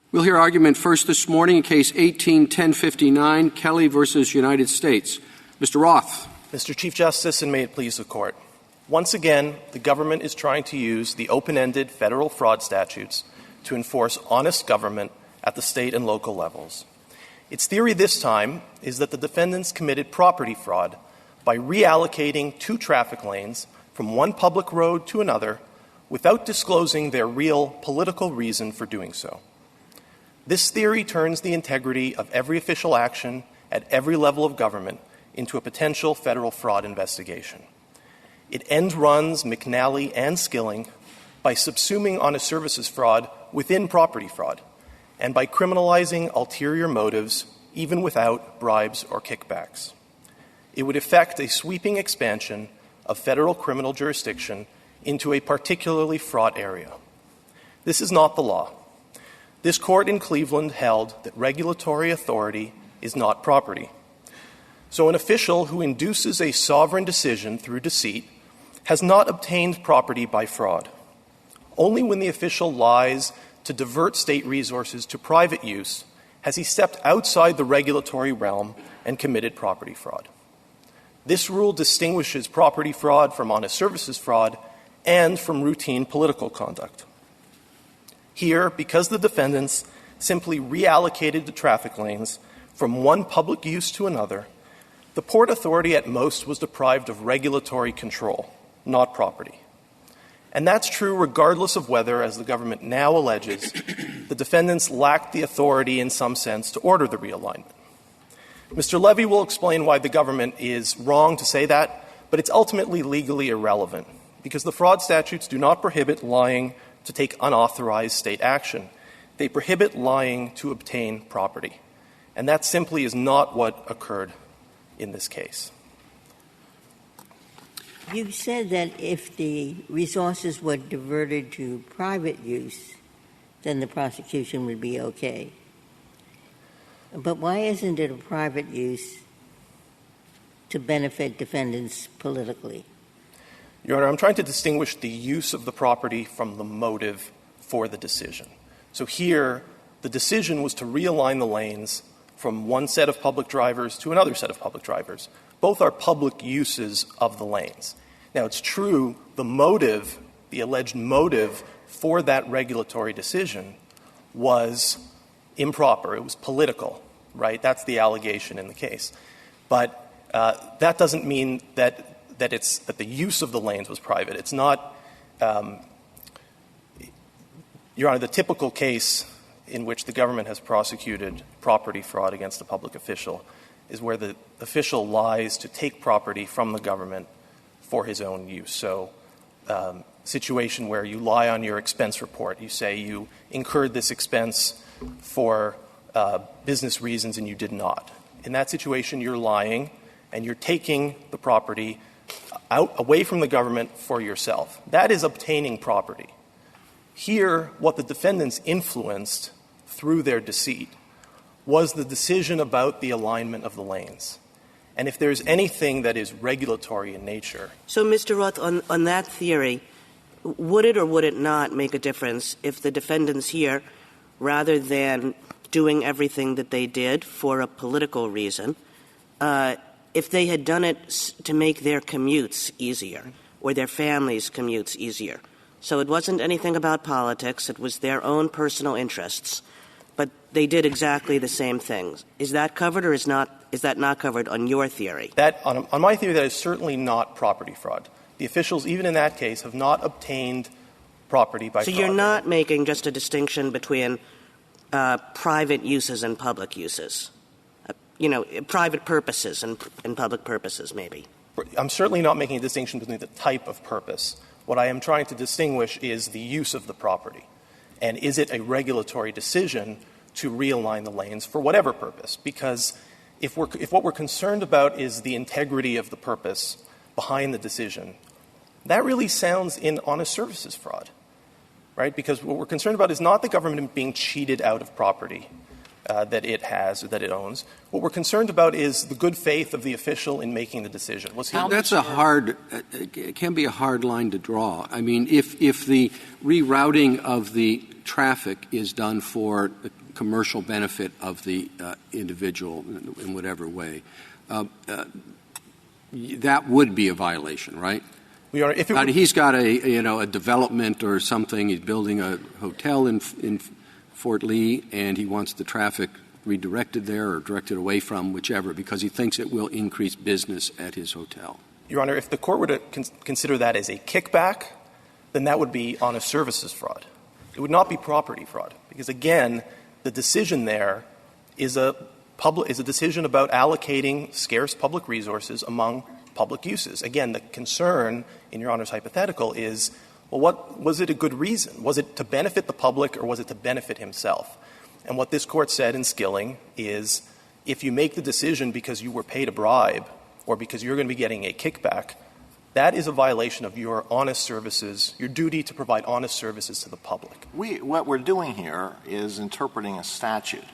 We'll hear argument first this morning in Case 18-1059, Kelly versus United States. Mr. Roth. Mr. Chief Justice, and may it please the Court. Once again, the government is trying to use the open-ended federal fraud statutes to enforce honest government at the state and local levels. Its theory this time is that the defendants committed property fraud by reallocating 2 traffic lanes from one public road to another without disclosing their real political reason for doing so. This theory turns the integrity of every official action at every level of government into a potential federal fraud investigation. It end runs McNally and Skilling by subsuming honest services fraud within property fraud and by criminalizing ulterior motives even without bribes or kickbacks. It would effect a sweeping expansion of federal criminal jurisdiction into a particularly fraught area. This is not the law. This court in Cleveland held that regulatory authority is not property. So an official who induces a sovereign decision through deceit has not obtained property by fraud. Only when the official lies to divert state resources to private use has he stepped outside the regulatory realm and committed property fraud. This rule distinguishes property fraud from honest services fraud and from routine political conduct. Here, because the defendants simply reallocated the traffic lanes from one public use to another, the Port Authority at most was deprived of regulatory control, not property. And that's true regardless of whether, as the government now alleges, the defendants lacked the authority in some sense to order the realignment. Mr. Levy will explain why the government is wrong to say that, but it's ultimately legally irrelevant because the fraud statutes do not prohibit lying to take unauthorized state action. They prohibit lying to obtain property. And that simply is not what occurred in this case. You said that if the resources were diverted to private use, then the prosecution would be okay. But why isn't it a private use to benefit defendants politically? Your Honor, I'm trying to distinguish the use of the property from the motive for the decision. So here, the decision was to realign the lanes from one set of public drivers to another set of public drivers. Both are public uses of the lanes. Now, it's true the motive, the alleged motive for that regulatory decision was improper. It was political, right? That's the allegation in the case. But that doesn't mean that the use of the lanes was private. It's not Your Honor, the typical case in which the government has prosecuted property fraud against a public official is where the official lies to take property from the government for his own use. So situation where you lie on your expense report. You say you incurred this expense for business reasons and you did not. In that situation, you're lying and you're taking the property away from the government for yourself. That is obtaining property. Here, what the defendants influenced through their deceit was the decision about the alignment of the lanes. And if there's anything that is regulatory in nature. So, Mr. Roth, on that theory, would it or would it not make a difference if the defendants here, rather than doing everything that they did for a political reason, if they had done it to make their commutes easier or their families' commutes easier? So it wasn't anything about politics. It was their own personal interests. But they did exactly the same things. Is that covered or is that not covered on your theory? That, on my theory, that is certainly not property fraud. The officials, even in that case, have not obtained property by fraud. So you're not making just a distinction between private uses and public uses, private purposes and public purposes, maybe. I'm certainly not making a distinction between the type of purpose. What I am trying to distinguish is the use of the property. And is it a regulatory decision to realign the lanes for whatever purpose? Because if what we're concerned about is the integrity of the purpose behind the decision, that really sounds in honest services fraud, right? Because what we're concerned about is not the government being cheated out of property. that it has or that it owns. What we're concerned about is the good faith of the official in making the decision. That's it can be a hard line to draw. I mean, if the rerouting of the traffic is done for the commercial benefit of the individual in whatever way, that would be a violation, right? He's got a development or something. He's building a hotel in Fort Lee, and he wants the traffic redirected there or directed away from whichever, because he thinks it will increase business at his hotel. Your Honor, if the court were to consider that as a kickback, then that would be honest services fraud. It would not be property fraud, because again, the decision there is a decision about allocating scarce public resources among public uses. Again, the concern in Your Honor's hypothetical is, well, was it a good reason? Was it to benefit the public or was it to benefit himself? And what this court said in Skilling is, if you make the decision because you were paid a bribe or because you're going to be getting a kickback, that is a violation of your honest services, your duty to provide honest services to the public. What we're doing here is interpreting a statute.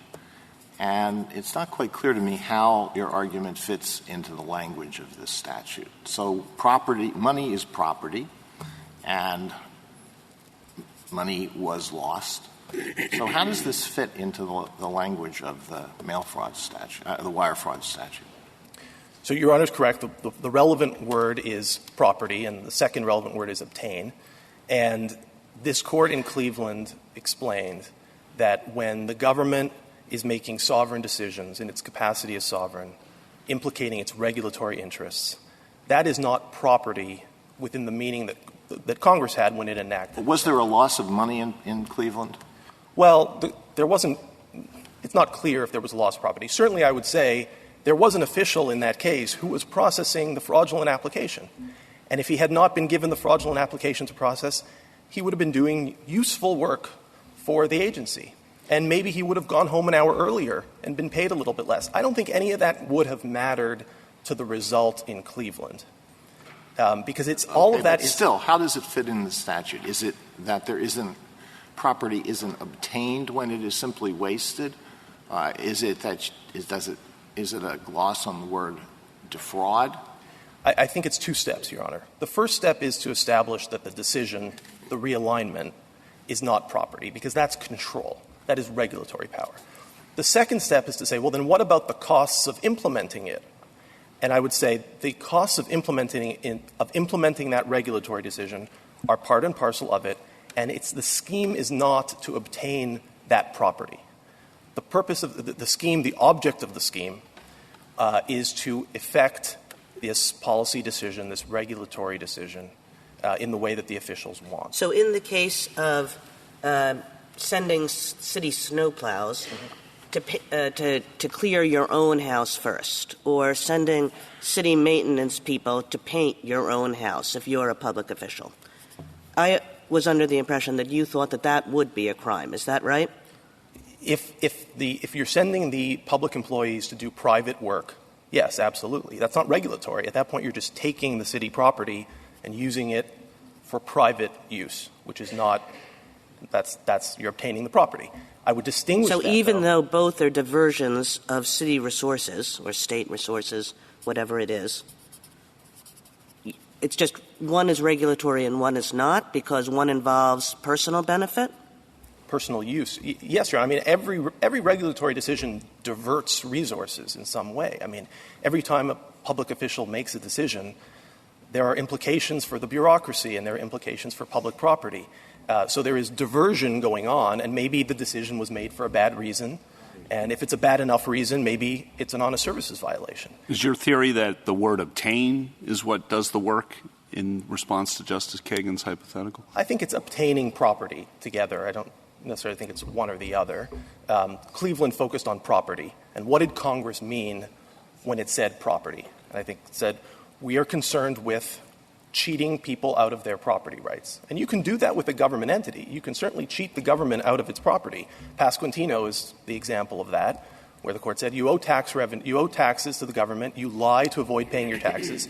And it's not quite clear to me how your argument fits into the language of this statute. So money is property, and money was lost. So how does this fit into the language of the mail fraud statute, the wire fraud statute? So Your Honor is correct. The relevant word is property, and the second relevant word is obtain. And this court in Cleveland explained that when the government is making sovereign decisions in its capacity as sovereign, implicating its regulatory interests, that is not property within the meaning that Congress had when it enacted. Was there a loss of money in Cleveland? Well, there wasn't. It's not clear if there was a loss of property. Certainly, I would say there was an official in that case who was processing the fraudulent application. And if he had not been given the fraudulent application to process, he would have been doing useful work for the agency. And maybe he would have gone home an hour earlier and been paid a little bit less. I don't think any of that would have mattered to the result in Cleveland. Because it's all of that is still, how does it fit in the statute? Is it that property isn't obtained when it is simply wasted? Is it a gloss on the word defraud? I think it's two steps, Your Honor. The first step is to establish that the decision, the realignment, is not property, because that's control. That is regulatory power. The second step is to say, well, then what about the costs of implementing it? And I would say the costs of implementing that regulatory decision are part and parcel of it, and the scheme is not to obtain that property. The purpose of the scheme, the object of the scheme, is to effect this policy decision, this regulatory decision, in the way that the officials want. So in the case of sending city snowplows to clear your own house first, or sending city maintenance people to paint your own house if you're a public official, I was under the impression that you thought that would be a crime. Is that right? If you're sending the public employees to do private work, yes, absolutely. That's not regulatory. At that point, you're just taking the city property and using it for private use, which is not that's you're obtaining the property. I would distinguish So that, even though both are diversions of city resources or state resources, whatever it is, it's just one is regulatory and one is not, because one involves personal benefit? Personal use. Yes, Your Honor. I mean, every regulatory decision diverts resources in some way. I mean, every time a public official makes a decision, there are implications for the bureaucracy and there are implications for public property. So there is diversion going on, and maybe the decision was made for a bad reason. And if it's a bad enough reason, maybe it's an honest services violation. Is your theory that the word obtain is what does the work in response to Justice Kagan's hypothetical? I think it's obtaining property together. I don't necessarily think it's one or the other. Cleveland focused on property. And what did Congress mean when it said property? And I think it said, we are concerned with cheating people out of their property rights. And you can do that with a government entity. You can certainly cheat the government out of its property. Pasquantino is the example of that, where the court said you owe taxes to the government, you lie to avoid paying your taxes,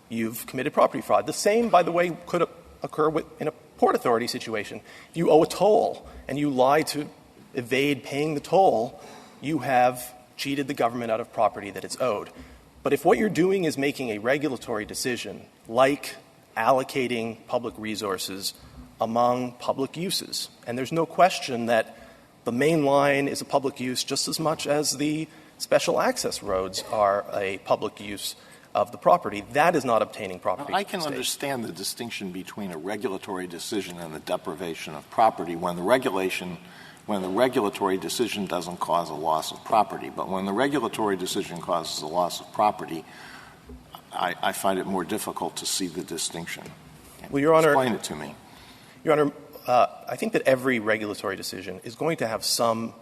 you've committed property fraud. The same, by the way, could occur in a Port Authority situation. If you owe a toll and you lie to evade paying the toll, you have cheated the government out of property that it's owed. But if what you're doing is making a regulatory decision, like allocating public resources among public uses, and there's no question that the main line is a public use just as much as the special access roads are a public use of the property, that is not obtaining property. I can understand the distinction between a regulatory decision and the deprivation of property when the regulatory decision doesn't cause a loss of property. But when the regulatory decision causes a loss of property, I find it more difficult to see the distinction. Well, Your Honor, explain it to me. Your Honor, I think that every regulatory decision is going to have some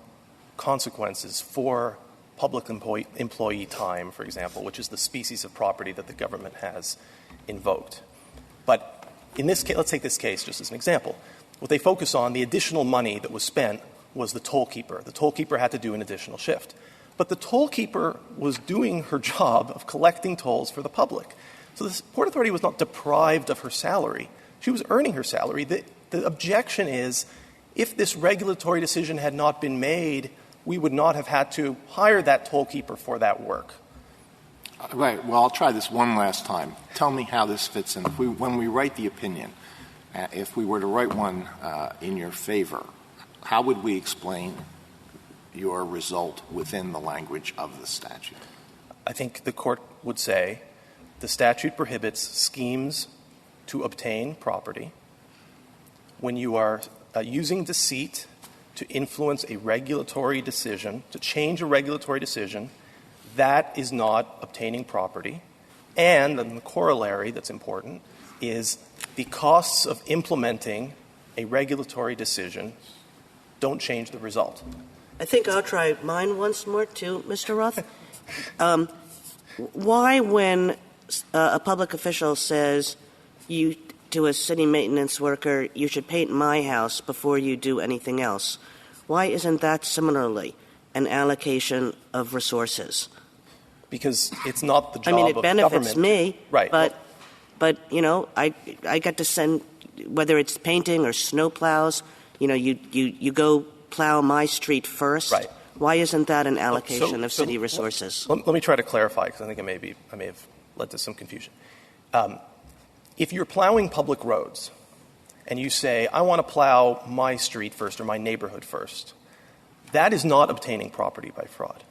consequences for public employee time, for example, which is the species of property that the government has invoked. But in this case, let's take this case just as an example. What they focus on, the additional money that was spent, was the tollkeeper. The tollkeeper had to do an additional shift. But the tollkeeper was doing her job of collecting tolls for the public. So the Port Authority was not deprived of her salary. She was earning her salary. The objection is, if this regulatory decision had not been made, we would not have had to hire that tollkeeper for that work. Right. Well, I'll try this one last time. Tell me how this fits in. When we write the opinion, if we were to write one in your favor, how would we explain your result within the language of the statute? I think the Court would say the statute prohibits schemes to obtain property when you are using deceit to influence a regulatory decision, to change a regulatory decision, that is not obtaining property. And the corollary that's important is the costs of implementing a regulatory decision don't change the result. I think I'll try mine once more, too, Mr. Roth. Why, when a public official says to a city maintenance worker, you should paint my house before you do anything else, why isn't that similarly an allocation of resources? Because it's not the job of government. I mean, it benefits me, right. But you know, I get to send, whether it's painting or snow plows, you go plow my street first. Right. Why isn't that an allocation of city resources? Let me try to clarify, because I think I may have led to some confusion. If you're plowing public roads and you say, I want to plow my street first or my neighborhood first, that is not obtaining property by fraud,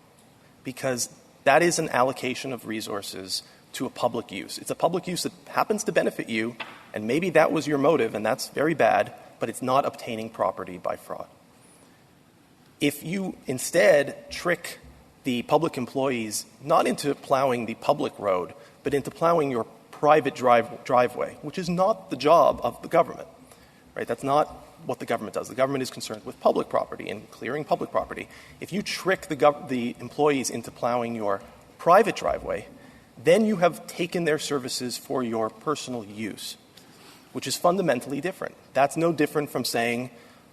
because that is an allocation of resources to a public use. It's a public use that happens to benefit you, and maybe that was your motive, and that's very bad, but it's not obtaining property by fraud. If you instead trick the public employees not into plowing the public road, but into plowing your private driveway, which is not the job of the government, right? That's not what the government does. The government is concerned with public property and clearing public property. If you trick the employees into plowing your private driveway, then you have taken their services for your personal use, which is fundamentally different. That's no different from saying,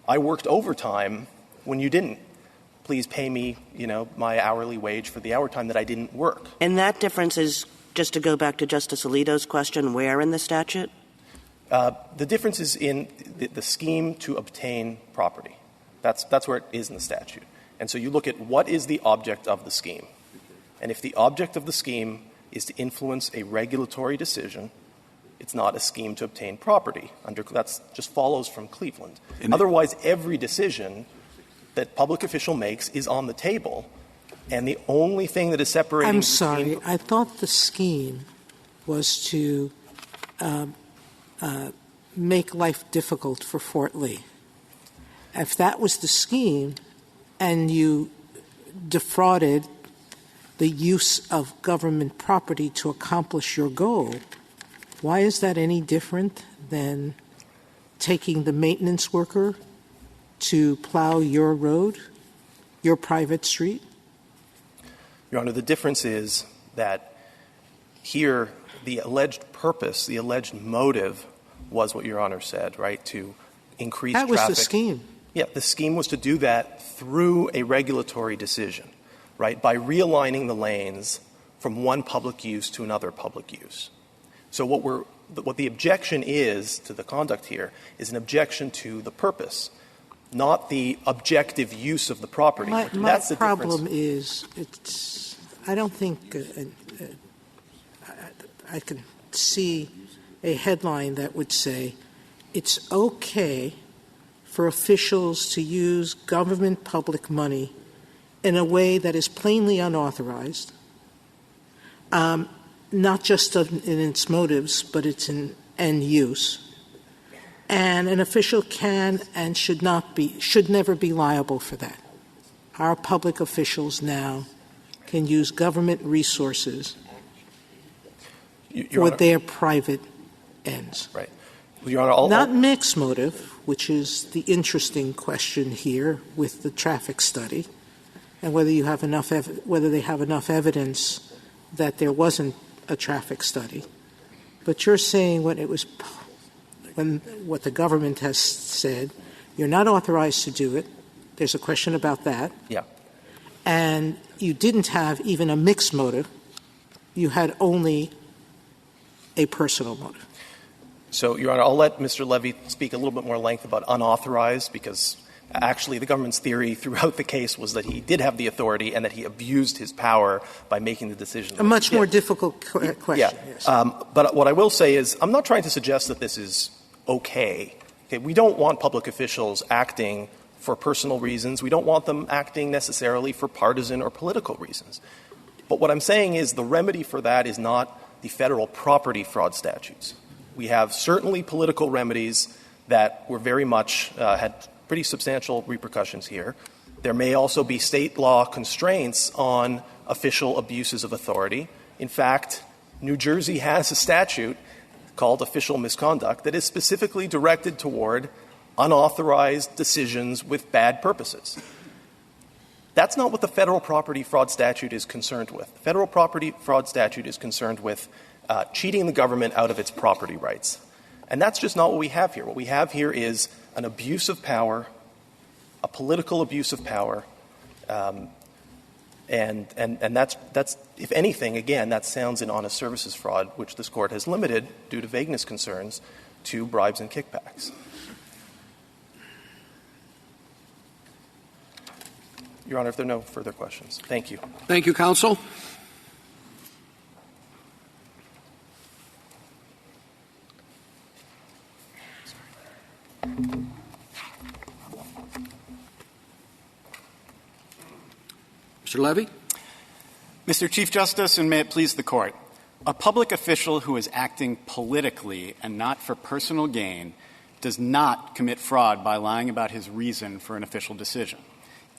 I worked overtime when you didn't. Please pay me, my hourly wage for the hour time that I didn't work. And that difference is, just to go back to Justice Alito's question, where in the statute? The difference is in the scheme to obtain property. That's where it is in the statute. And so you look at what is the object of the scheme. And if the object of the scheme is to influence a regulatory decision, it's not a scheme to obtain property. That just follows from Cleveland. Otherwise, every decision that public official makes is on the table, and the only thing that is separating... I'm sorry. I thought the scheme was to make life difficult for Fort Lee. If that was the scheme and you defrauded the use of government property to accomplish your goal, why is that any different than taking the maintenance worker to plow your road, your private street? Your Honor, the difference is that here the alleged purpose, the alleged motive was what Your Honor said, right, to increase traffic. That was the scheme. Yeah, the scheme was to do that through a regulatory decision, right, by realigning the lanes from one public use to another public use. So what the objection is to the conduct here is an objection to the purpose. not the objective use of the property. My That's the problem difference. is I don't think I can see a headline that would say it's okay for officials to use government public money in a way that is plainly unauthorized, not just in its motives, but it's in end use. And an official can and should never be liable for that. Our public officials now can use government resources for their private ends. Right. Well, Your Honor, not mixed motive, which is the interesting question here with the traffic study, and whether you have enough whether they have enough evidence that there wasn't a traffic study. But you're saying what the government has said, you're not authorized to do it. There's a question about that. Yeah. And you didn't have even a mixed motive. You had only a personal motive. So, Your Honor, I'll let Mr. Levy speak a little bit more length about unauthorized, because actually the government's theory throughout the case was that he did have the authority and that he abused his power by making the decision. A much more difficult question. Yeah. Yes. But what I will say is I'm not trying to suggest that this is okay. We don't want public officials acting for personal reasons. We don't want them acting necessarily for partisan or political reasons. But what I'm saying is the remedy for that is not the federal property fraud statutes. We have certainly political remedies that were very much had pretty substantial repercussions here. There may also be state law constraints on official abuses of authority. In fact, New Jersey has a statute called official misconduct that is specifically directed toward unauthorized decisions with bad purposes. That's not what the federal property fraud statute is concerned with. The federal property fraud statute is concerned with cheating the government out of its property rights. And that's just not what we have here. What we have here is an abuse of power, a political abuse of power, and that's if anything, again, that sounds in honest services fraud, which this Court has limited due to vagueness concerns to bribes and kickbacks. Your Honor, if there are no further questions. Thank you. Thank you, counsel. Mr. Levy? Mr. Chief Justice, and may it please the Court, a public official who is acting politically and not for personal gain does not commit fraud by lying about his reason for an official decision,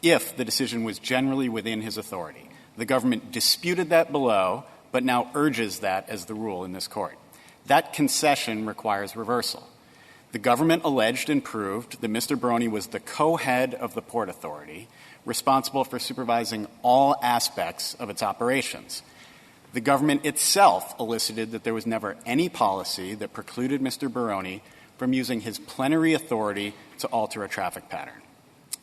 if the decision was generally within his authority. The government disputed that below, but now urges that as the rule in this Court. That concession requires reversal. The government alleged and proved that Mr. Baroni was the co-head of the Port Authority, responsible for supervising all aspects of its operations. The government itself elicited that there was never any policy that precluded Mr. Baroni from using his plenary authority to alter a traffic pattern.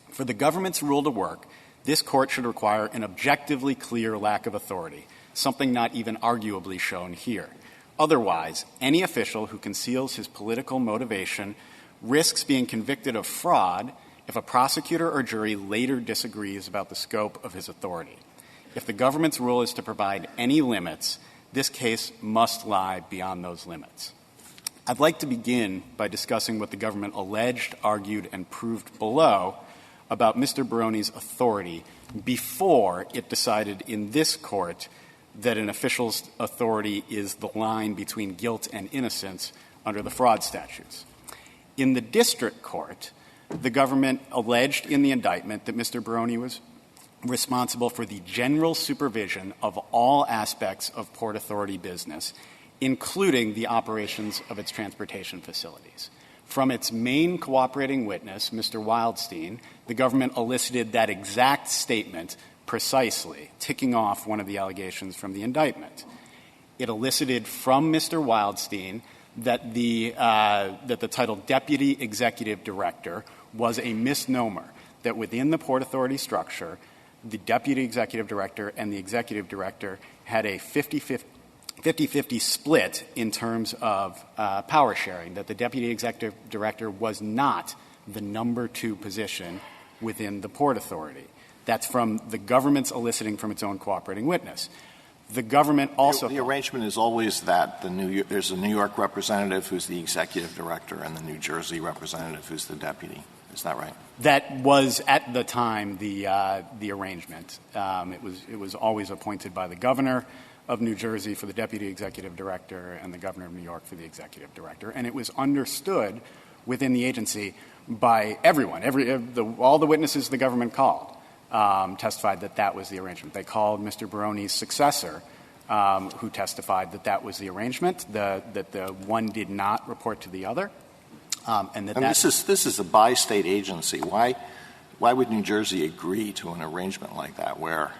For the government's rule to work, this Court should require an objectively clear lack of authority, something not even arguably shown here. Otherwise, any official who conceals his political motivation risks being convicted of fraud if a prosecutor or jury later disagrees about the scope of his authority. If the government's rule is to provide any limits, this case must lie beyond those limits. I'd like to begin by discussing what the government alleged, argued, and proved below about Mr. Baroni's authority before it decided in this Court that an official's authority is the line between guilt and innocence under the fraud statutes. In the district court, the government alleged in the indictment that Mr. Baroni was responsible for the general supervision of all aspects of Port Authority business, including the operations of its transportation facilities. From its main cooperating witness, Mr. Wildstein, the government elicited that exact statement precisely, ticking off one of the allegations from the indictment. It elicited from Mr. Wildstein that the title Deputy Executive Director was a misnomer, that within the Port Authority structure, the Deputy Executive Director and the Executive Director had a 50-50 split in terms of power sharing, that the Deputy Executive Director was not the number 2 position within the Port Authority. That's from the government's eliciting from its own cooperating witness. The government also — The arrangement is always that there's a New York representative who's the executive director and the New Jersey representative who's the deputy. Is that right? That was, at the time, the arrangement. It was always appointed by the governor of New Jersey for the deputy executive director and the governor of New York for the executive director. And it was understood within the agency by everyone. All the witnesses the government called testified that that was the arrangement. They called Mr. Baroni's successor, who testified that that was the arrangement, that the one did not report to the other. This is a bi-state agency. Why would New Jersey agree to an arrangement like that, where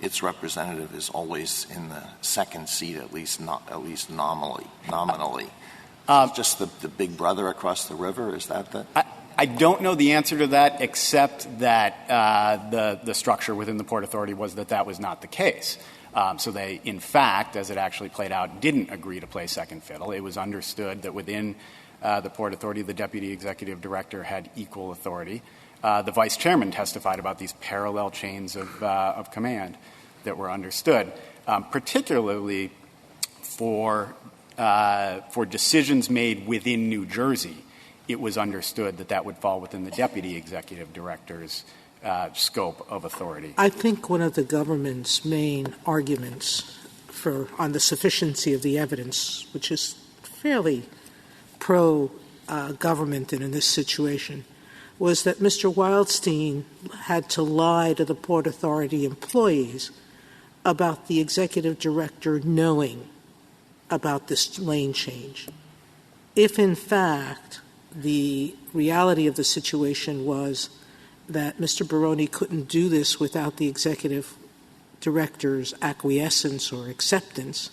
its representative is always in the second seat, at least nominally? Just the big brother across the river? Is that the? I don't know the answer to that, except that the structure within the Port Authority was that was not the case. So they, in fact, as it actually played out, didn't agree to play second fiddle. It was understood that within the Port Authority, the deputy executive director had equal authority. The vice chairman testified about these parallel chains of command that were understood, particularly for decisions made within New Jersey. It was understood that would fall within the deputy executive director's scope of authority. I think one of the government's main arguments on the sufficiency of the evidence, which is fairly pro-government in this situation, was that Mr. Wildstein had to lie to the Port Authority employees about the executive director knowing about this lane change. If, in fact, the reality of the situation was that Mr. Baroni couldn't do this without the executive director's acquiescence or acceptance,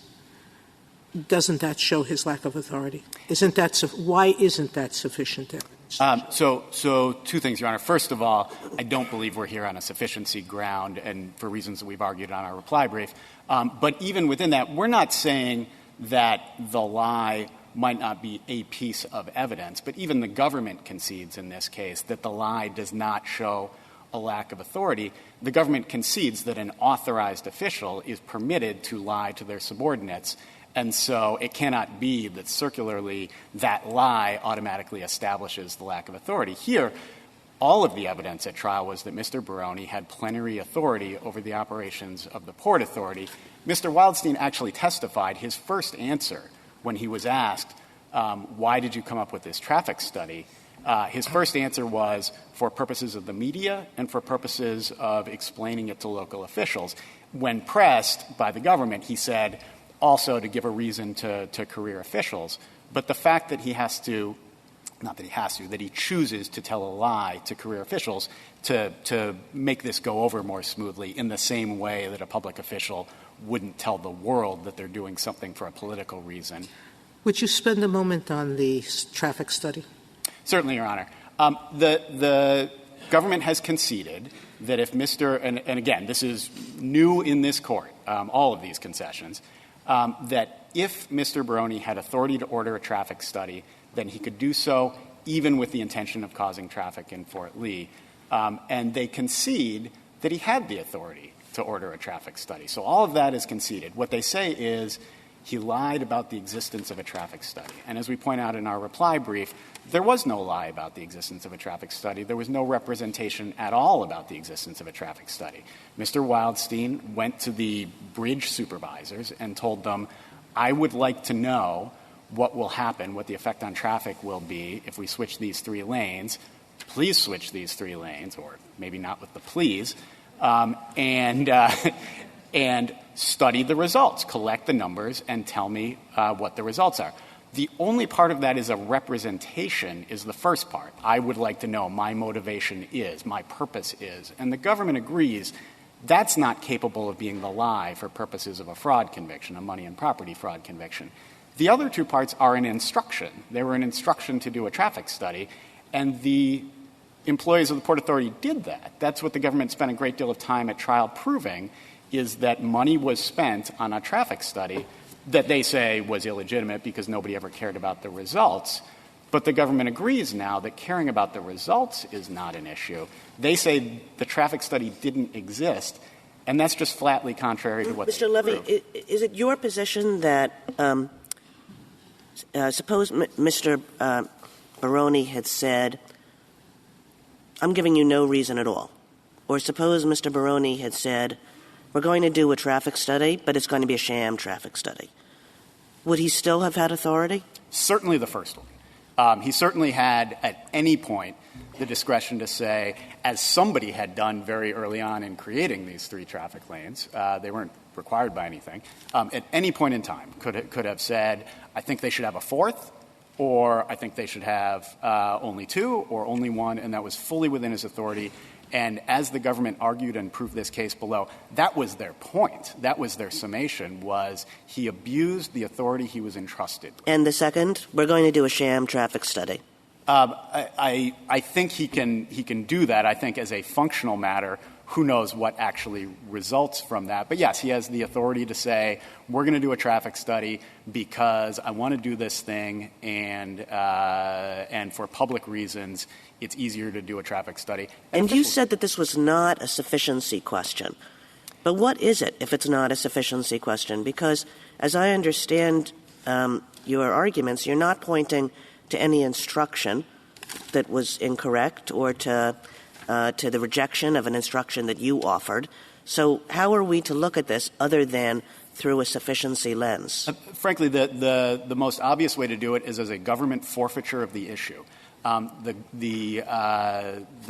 doesn't that show his lack of authority? Why isn't that sufficient evidence? So 2 things, Your Honor. First of all, I don't believe we're here on a sufficiency ground, and for reasons that we've argued on our reply brief. But even within that, we're not saying that the lie might not be a piece of evidence, but even the government concedes in this case that the lie does not show a lack of authority. The government concedes that an authorized official is permitted to lie to their subordinates, and so it cannot be that circularly that lie automatically establishes the lack of authority. Here, all of the evidence at trial was that Mr. Baroni had plenary authority over the operations of the Port Authority. Mr. Wildstein actually testified. His first answer when he was asked, why did you come up with this traffic study, his first answer was for purposes of the media and for purposes of explaining it to local officials. When pressed by the government, he said also to give a reason to career officials. But the fact that that he chooses to tell a lie to career officials to make this go over more smoothly in the same way that a public official wouldn't tell the world that they're doing something for a political reason. Would you spend a moment on the traffic study? Certainly, Your Honor. The government has conceded that if and again, this is new in this court, all of these concessions, that if Mr. Baroni had authority to order a traffic study, then he could do so even with the intention of causing traffic in Fort Lee. And they concede that he had the authority to order a traffic study. So all of that is conceded. What they say is he lied about the existence of a traffic study. And as we point out in our reply brief, there was no lie about the existence of a traffic study. There was no representation at all about the existence of a traffic study. Mr. Wildstein went to the bridge supervisors and told them, I would like to know what will happen, what the effect on traffic will be if we switch these 3 lanes. Please switch these 3 lanes, or maybe not with the please, and study the results, collect the numbers, and tell me what the results are. The only part of that is a representation is the first part. I would like to know my motivation is, my purpose is. And the government agrees that's not capable of being the lie for purposes of a fraud conviction, a money and property fraud conviction. The other 2 parts are an instruction. They were an instruction to do a traffic study, and the employees of the Port Authority did that. That's what the government spent a great deal of time at trial proving, is that money was spent on a traffic study that they say was illegitimate because nobody ever cared about the results. But the government agrees now that caring about the results is not an issue. They say the traffic study didn't exist, and that's just flatly contrary to what Mr. Levy, is it your position that suppose Mr. Baroni had said, I'm giving you no reason at all, or suppose Mr. Baroni had said, we're going to do a traffic study, but it's going to be a sham traffic study. Would he still have had authority? Certainly the first one. He certainly had, at any point, the discretion to say, as somebody had done very early on in creating these 3 traffic lanes, they weren't required by anything, at any point in time could have said, I think they should have a 4th, or I think they should have only 2 or only 1, and that was fully within his authority. And as the government argued and proved this case below, that was their point. That was their summation, was he abused the authority he was entrusted with. And the second, we're going to do a sham traffic study. I think he can do that. I think as a functional matter, who knows what actually results from that. But, yes, he has the authority to say, we're going to do a traffic study because I want to do this thing, and for public reasons, it's easier to do a traffic study. And you said that this was not a sufficiency question. But what is it if it's not a sufficiency question? Because as I understand your arguments, you're not pointing to any instruction that was incorrect or to the rejection of an instruction that you offered. So how are we to look at this other than through a sufficiency lens? Frankly, the most obvious way to do it is as a government forfeiture of the issue. The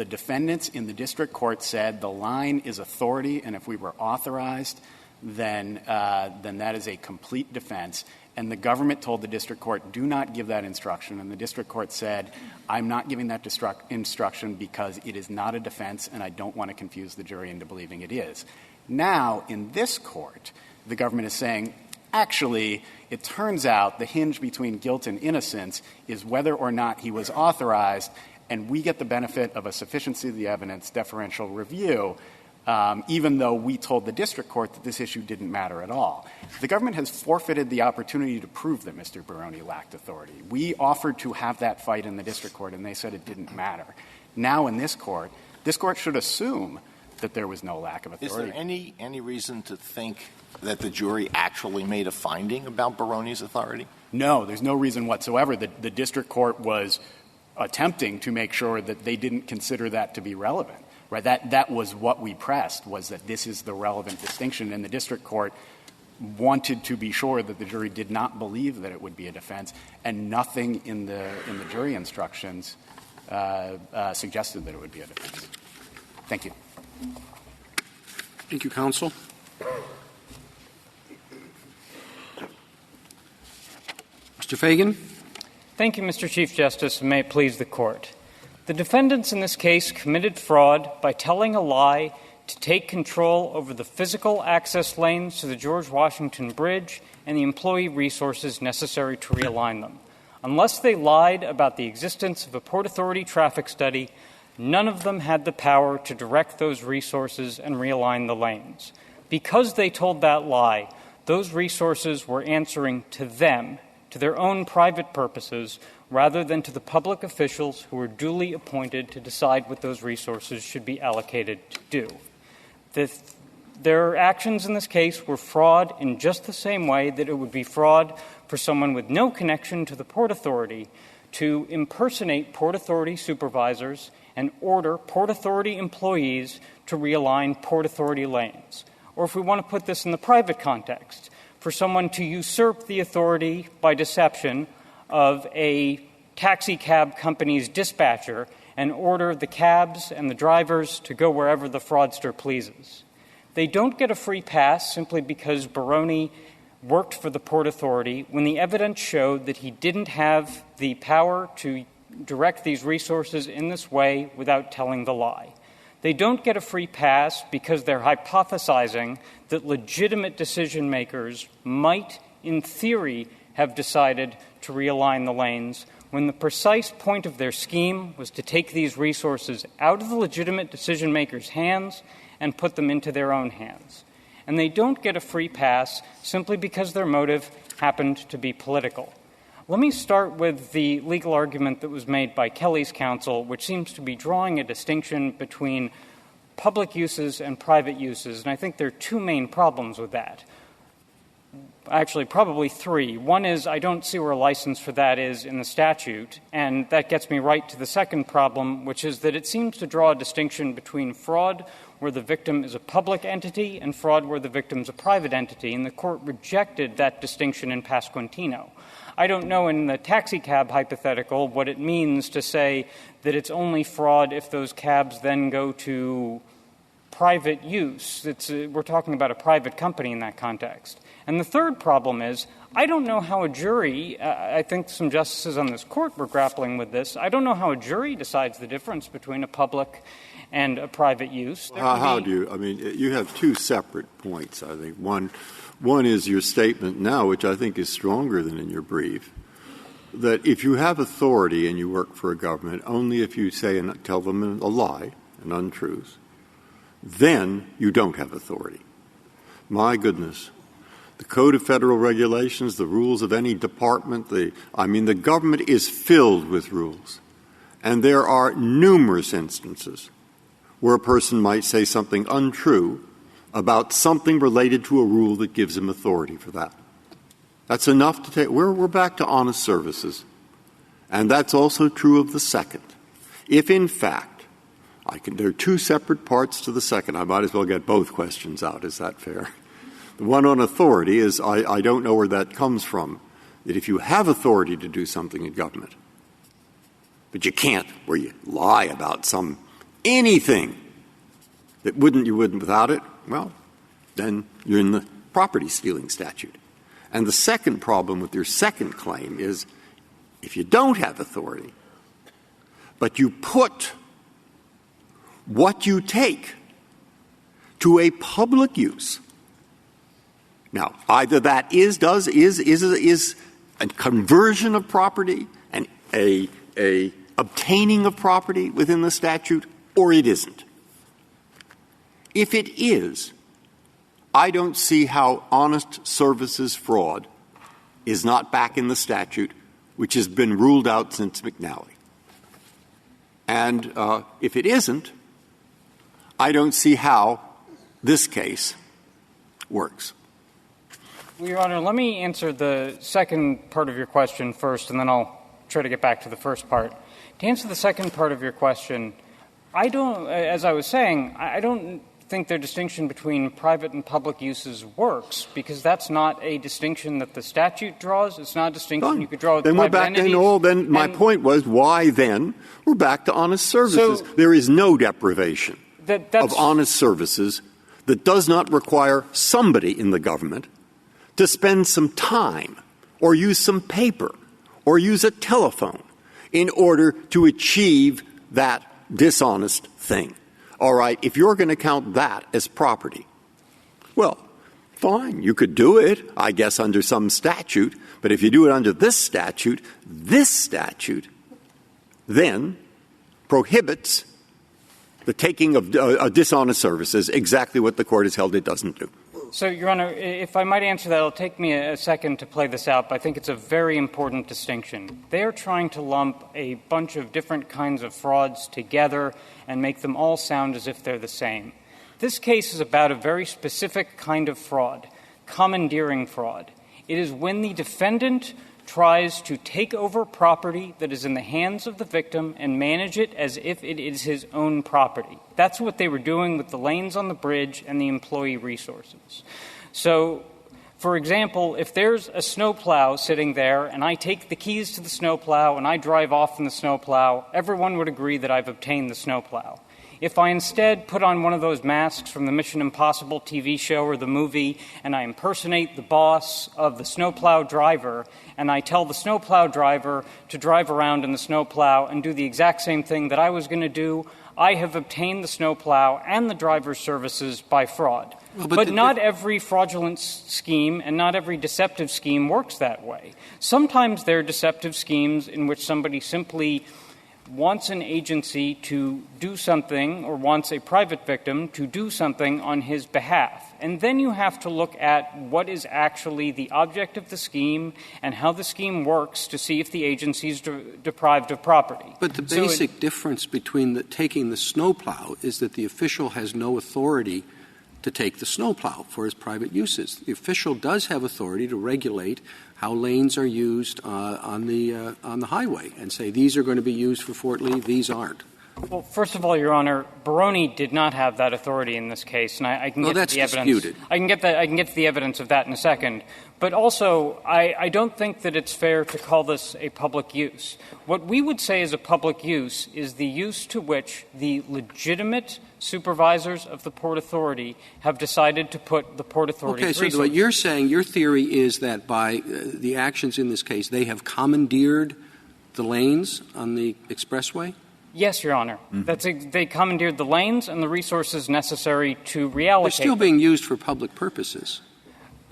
defendants in the district court said the line is authority, and if we were authorized, then that is a complete defense. And the government told the district court, do not give that instruction. And the district court said, I'm not giving that instruction because it is not a defense, and I don't want to confuse the jury into believing it is. Now, in this court, the government is saying, actually, it turns out the hinge between guilt and innocence is whether or not he was authorized, and we get the benefit of a sufficiency of the evidence deferential review, even though we told the district court that this issue didn't matter at all. The government has forfeited the opportunity to prove that Mr. Baroni lacked authority. We offered to have that fight in the district court, and they said it didn't matter. Now in this court should assume that there was no lack of authority. Is there any reason to think that the jury actually made a finding about Baroni's authority? No, there's no reason whatsoever. The district court was attempting to make sure that they didn't consider that to be relevant. Right? That was what we pressed, was that this is the relevant distinction, and the district court wanted to be sure that the jury did not believe that it would be a defense, and nothing in the jury instructions suggested that it would be a defense. Thank you. Thank you, counsel. Mr. Fagan. Thank you, Mr. Chief Justice, and may it please the Court. The defendants in this case committed fraud by telling a lie to take control over the physical access lanes to the George Washington Bridge and the employee resources necessary to realign them. Unless they lied about the existence of a Port Authority traffic study, none of them had the power to direct those resources and realign the lanes. Because they told that lie, those resources were answering to them, to their own private purposes, rather than to the public officials who were duly appointed to decide what those resources should be allocated to do. Their actions in this case were fraud in just the same way that it would be fraud for someone with no connection to the Port Authority to impersonate Port Authority supervisors and order Port Authority employees to realign Port Authority lanes. Or if we want to put this in the private context, for someone to usurp the authority by deception of a taxi cab company's dispatcher and order the cabs and the drivers to go wherever the fraudster pleases. They don't get a free pass simply because Baroni worked for the Port Authority when the evidence showed that he didn't have the power to direct these resources in this way without telling the lie. They don't get a free pass because they're hypothesizing that legitimate decision-makers might, in theory, have decided to realign the lanes when the precise point of their scheme was to take these resources out of the legitimate decision-makers' hands and put them into their own hands. And they don't get a free pass simply because their motive happened to be political. Let me start with the legal argument that was made by Kelly's counsel, which seems to be drawing a distinction between public uses and private uses, and I think there are two main problems with that. Actually, probably three. One is I don't see where a license for that is in the statute, and that gets me right to the second problem, which is that it seems to draw a distinction between fraud where the victim is a public entity and fraud where the victim is a private entity, and the Court rejected that distinction in Pasquantino. I don't know in the taxicab hypothetical what it means to say that it's only fraud if those cabs then go to private use. We're talking about a private company in that context. And the third problem is I don't know how a jury I think some justices on this Court were grappling with this. I don't know how a jury decides the difference between a public and a private use. How do you? I mean, you have two separate points, I think. One is your statement now, which I think is stronger than in your brief, that if you have authority and you work for a government, only if you say and tell them a lie, an untruth, then you don't have authority. My goodness. The Code of Federal Regulations, the rules of any department, the government is filled with rules. And there are numerous instances where a person might say something untrue about something related to a rule that gives him authority for that. That's enough to take. We're back to honest services. And that's also true of the second. If, in fact, there are two separate parts to the second. I might as well get both questions out. Is that fair? The one on authority is I don't know where that comes from, that if you have authority to do something in government, but you can't, where you lie about anything that you wouldn't without it, well, then you're in the property stealing statute. And the second problem with your second claim is if you don't have authority, but you put what you take to a public use. Now, either that is a conversion of property and a obtaining of property within the statute, or it isn't. If it is, I don't see how honest services fraud is not back in the statute, which has been ruled out since McNally. And if it isn't, I don't see how this case works. Well, Your Honor, let me answer the second part of your question first, and then I'll try to get back to the first part. To answer the second part of your question, as I was saying, I don't think the distinction between private and public uses works, because that's not a distinction that the statute draws. It's not a distinction you could draw with private entities. Then my point was, why then? We're back to honest services. So, there is no deprivation of honest services that does not require somebody in the government to spend some time or use some paper or use a telephone in order to achieve that dishonest thing. All right, if you're going to count that as property, well, fine, you could do it, I guess, under some statute, but if you do it under this statute then prohibits the taking of dishonest services, exactly what the Court has held it doesn't do. So, Your Honor, if I might answer that, it'll take me a second to play this out, but I think it's a very important distinction. They're trying to lump a bunch of different kinds of frauds together and make them all sound as if they're the same. This case is about a very specific kind of fraud, commandeering fraud. It is when the defendant tries to take over property that is in the hands of the victim and manage it as if it is his own property. That's what they were doing with the lanes on the bridge and the employee resources. So, for example, if there's a snowplow sitting there and I take the keys to the snowplow and I drive off in the snowplow, everyone would agree that I've obtained the snowplow. If I instead put on one of those masks from the Mission Impossible TV show or the movie and I impersonate the boss of the snowplow driver and I tell the snowplow driver to drive around in the snowplow and do the exact same thing that I was going to do, I have obtained the snowplow and the driver's services by fraud. Well, but not every fraudulent scheme and not every deceptive scheme works that way. Sometimes there are deceptive schemes in which somebody simply wants an agency to do something or wants a private victim to do something on his behalf. And then you have to look at what is actually the object of the scheme and how the scheme works to see if the agency is deprived of property. But the basic difference between taking the snowplow is that the official has no authority to take the snowplow for his private uses. The official does have authority to regulate how lanes are used on the highway and say these are going to be used for Fort Lee, these aren't. Well, first of all, Your Honor, Baroni did not have that authority in this case, and I can get to the evidence. Disputed. I can get to the evidence of that in a second. But also, I don't think that it's fair to call this a public use. What we would say is a public use is the use to which the legitimate supervisors of the Port Authority have decided to put the Port Authority's resources. Okay, so what you're saying, your theory is that by the actions in this case, they have commandeered the lanes on the expressway? Yes, Your Honor. They commandeered the lanes and the resources necessary to reallocate. They're still being used for public purposes.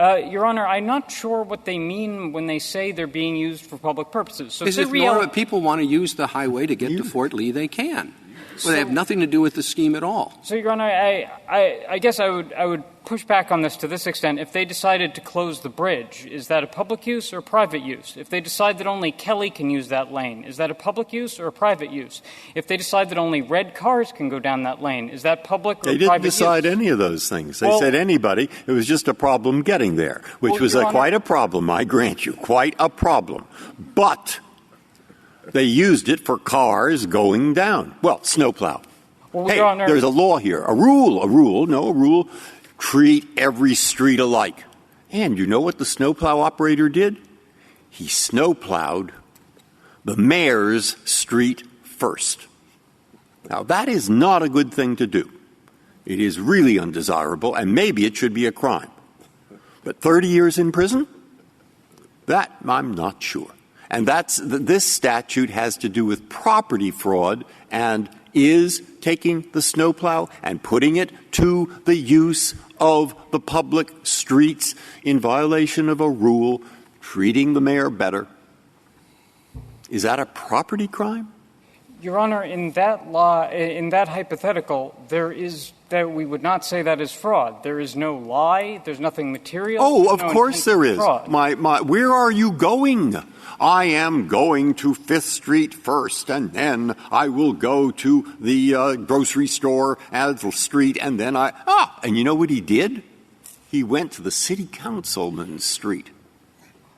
Your Honor, I'm not sure what they mean when they say they're being used for public purposes. So if people want to use the highway to get to Fort Lee, they can. Well, they have nothing to do with the scheme at all. So, Your Honor, I guess I would push back on this to this extent. If they decided to close the bridge, is that a public use or private use? If they decide that only Kelly can use that lane, is that a public use or a private use? If they decide that only red cars can go down that lane, is that public or private use? They didn't decide any of those things. They said anybody. It was just a problem getting there, which was quite a problem, I grant you, quite a problem. But they used it for cars going down. Well, snowplow. Well, hey, Your Honor, there's a law here. A rule. Treat every street alike. And you know what the snowplow operator did? He snowplowed the mayor's street first. Now, that is not a good thing to do. It is really undesirable, and maybe it should be a crime. But 30 years in prison? That I'm not sure. And this statute has to do with property fraud and is taking the snowplow and putting it to the use of the public streets in violation of a rule, treating the mayor better. Is that a property crime? Your Honor, in that law, in that hypothetical, that we would not say that is fraud. There is no lie. There's nothing material. Oh, of course there is. Where are you going? I am going to Fifth Street first, and then I will go to the grocery store at the street, and then and you know what he did? He went to the city councilman's street.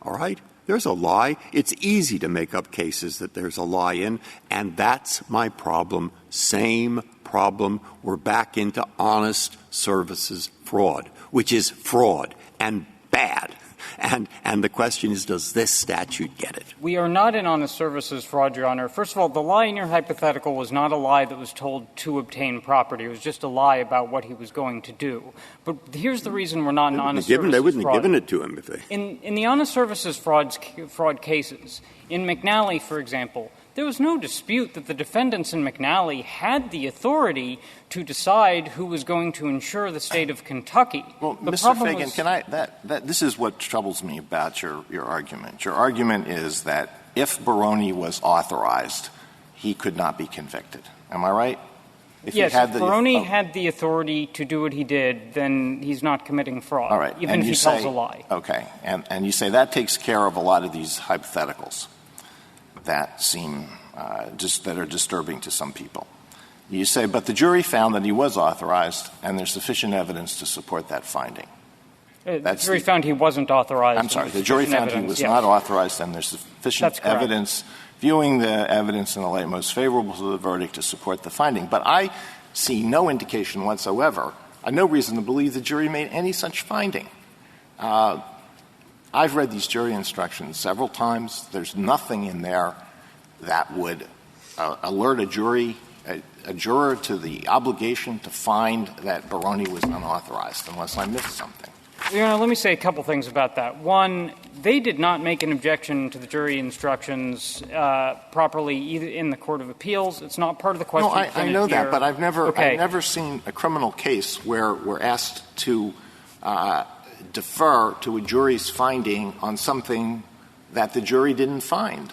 All right? There's a lie. It's easy to make up cases that there's a lie in, and that's my problem. Same problem. We're back into honest services fraud, which is fraud and bad. And the question is, does this statute get it? We are not in honest services fraud, Your Honor. First of all, the lie in your hypothetical was not a lie that was told to obtain property. It was just a lie about what he was going to do. But here's the reason we're not in honest services fraud. They wouldn't have given it to him if they... In the honest services fraud cases, in McNally, for example, there was no dispute that the defendants in McNally had the authority to decide who was going to insure the state of Kentucky. Well, Mr. Fagan, this is what troubles me about your argument. Your argument is that if Baroni was authorized, he could not be convicted. Am I right? If Baroni had the authority to do what he did, then he's not committing fraud, all right. even if he tells a lie. Okay. And you say that takes care of a lot of these hypotheticals that seem that are disturbing to some people. You say, but the jury found that he was authorized, and there's sufficient evidence to support that finding. The jury found he wasn't authorized. I'm sorry. The jury found he was not authorized, and there's sufficient evidence, viewing the evidence in the light most favorable to the verdict, to support the finding. But I see no indication whatsoever, no reason to believe the jury made any such finding. I've read these jury instructions several times. There's nothing in there that would alert a juror to the obligation to find that Baroni was unauthorized, unless I missed something. Your Honor, let me say a couple things about that. One, they did not make an objection to the jury instructions properly either in the Court of Appeals. It's not part of the question. No, I know here. that, but I've never seen a criminal case where we're asked to defer to a jury's finding on something that the jury didn't find.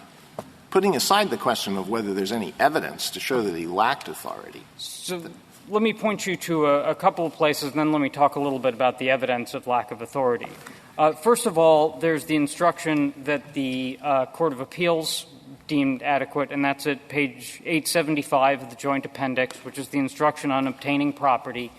putting aside the question of whether there's any evidence to show that he lacked authority. So let me point you to a couple of places, and then let me talk a little bit about the evidence of lack of authority. First of all, there's the instruction that the Court of Appeals deemed adequate, and that's at page 875 of the Joint Appendix, which is the instruction on obtaining property,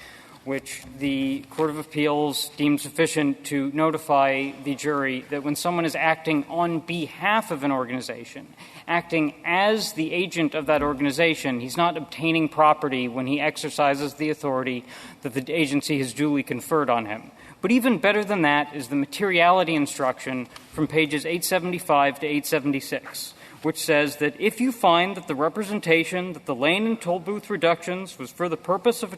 which the Court of Appeals deemed sufficient to notify the jury that when someone is acting on behalf of an organization, acting as the agent of that organization, he's not obtaining property when he exercises the authority that the agency has duly conferred on him. But even better than that is the materiality instruction from pages 875 to 876, which says that if you find that the representation that the lane and toll booth reductions was for the purpose of a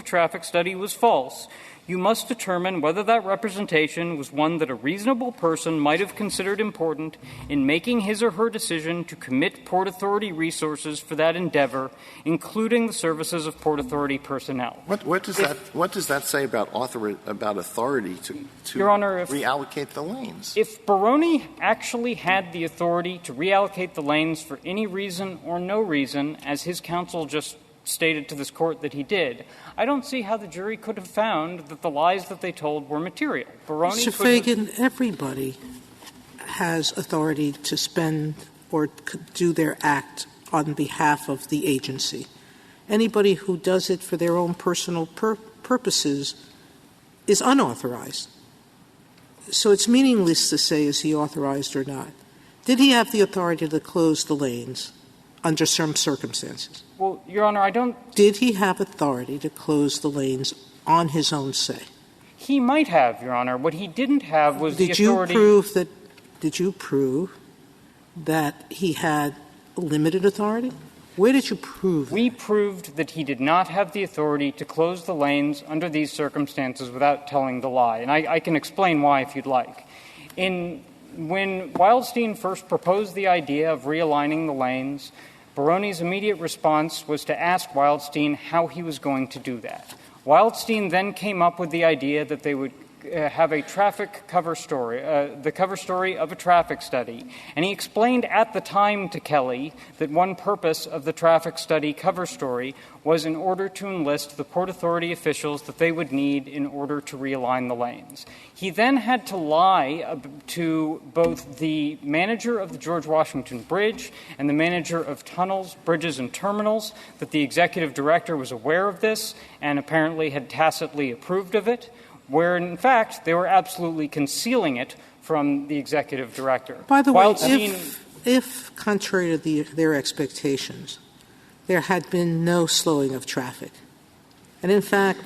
traffic study was false, you must determine whether that representation was one that a reasonable person might have considered important in making his or her decision to commit Port Authority resources for that endeavor, including the services of Port Authority personnel. What does that say about authority to Your Honor, reallocate the lanes? If Baroni actually had the authority to reallocate the lanes for any reason or no reason, as his counsel just stated to this Court that he did, I don't see how the jury could have found that the lies that they told were material. Baroni Mr. Fagan, everybody has authority to spend or do their act on behalf of the agency. Anybody who does it for their own personal purposes is unauthorized. So it's meaningless to say, is he authorized or not? Did he have the authority to close the lanes under some circumstances? Well, Your Honor, I don't... Did he have authority to close the lanes on his own say? He might have, Your Honor. What he didn't have was the authority... Did you prove that he had limited authority? Where did you prove that? We proved that he did not have the authority to close the lanes under these circumstances without telling the lie. And I can explain why if you'd like. When Wildstein first proposed the idea of realigning the lanes, Baroni's immediate response was to ask Wildstein how he was going to do that. Wildstein then came up with the idea that they would have a traffic cover story, the cover story of a traffic study. And he explained at the time to Kelly that one purpose of the traffic study cover story was in order to enlist the Port Authority officials that they would need in order to realign the lanes. He then had to lie to both the manager of the George Washington Bridge and the manager of tunnels, bridges, and terminals that the executive director was aware of this and apparently had tacitly approved of it, where, in fact, they were absolutely concealing it from the executive director. By the way, if contrary to their expectations, there had been no slowing of traffic, and, in fact,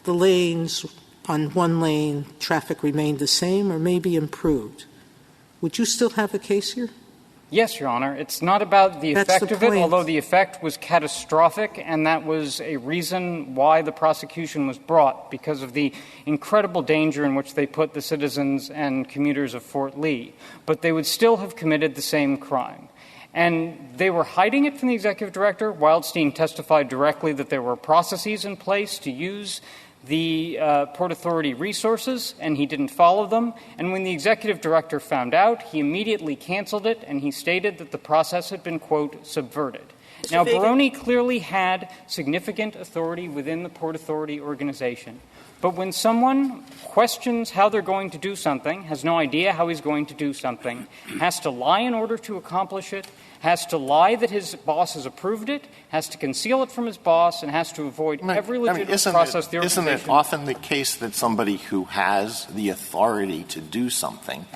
the lanes on one lane, traffic remained the same or maybe improved, would you still have a case here? Yes, Your Honor. It's not about the effect of it, although the effect was catastrophic, and that was a reason why the prosecution was brought, because of the incredible danger in which they put the citizens and commuters of Fort Lee. But they would still have committed the same crime. And they were hiding it from the executive director. Wildstein testified directly that there were processes in place to use the Port Authority resources, and he didn't follow them. And when the executive director found out, he immediately canceled it, and he stated that the process had been, quote, subverted. Now, Baroni clearly had significant authority within the Port Authority organization. But when someone questions how they're going to do something, has no idea how he's going to do something, has to lie in order to accomplish it, has to lie that his boss has approved it, has to conceal it from his boss, and has to avoid every legitimate process the organization... Isn't it often the case that somebody who has the authority to do something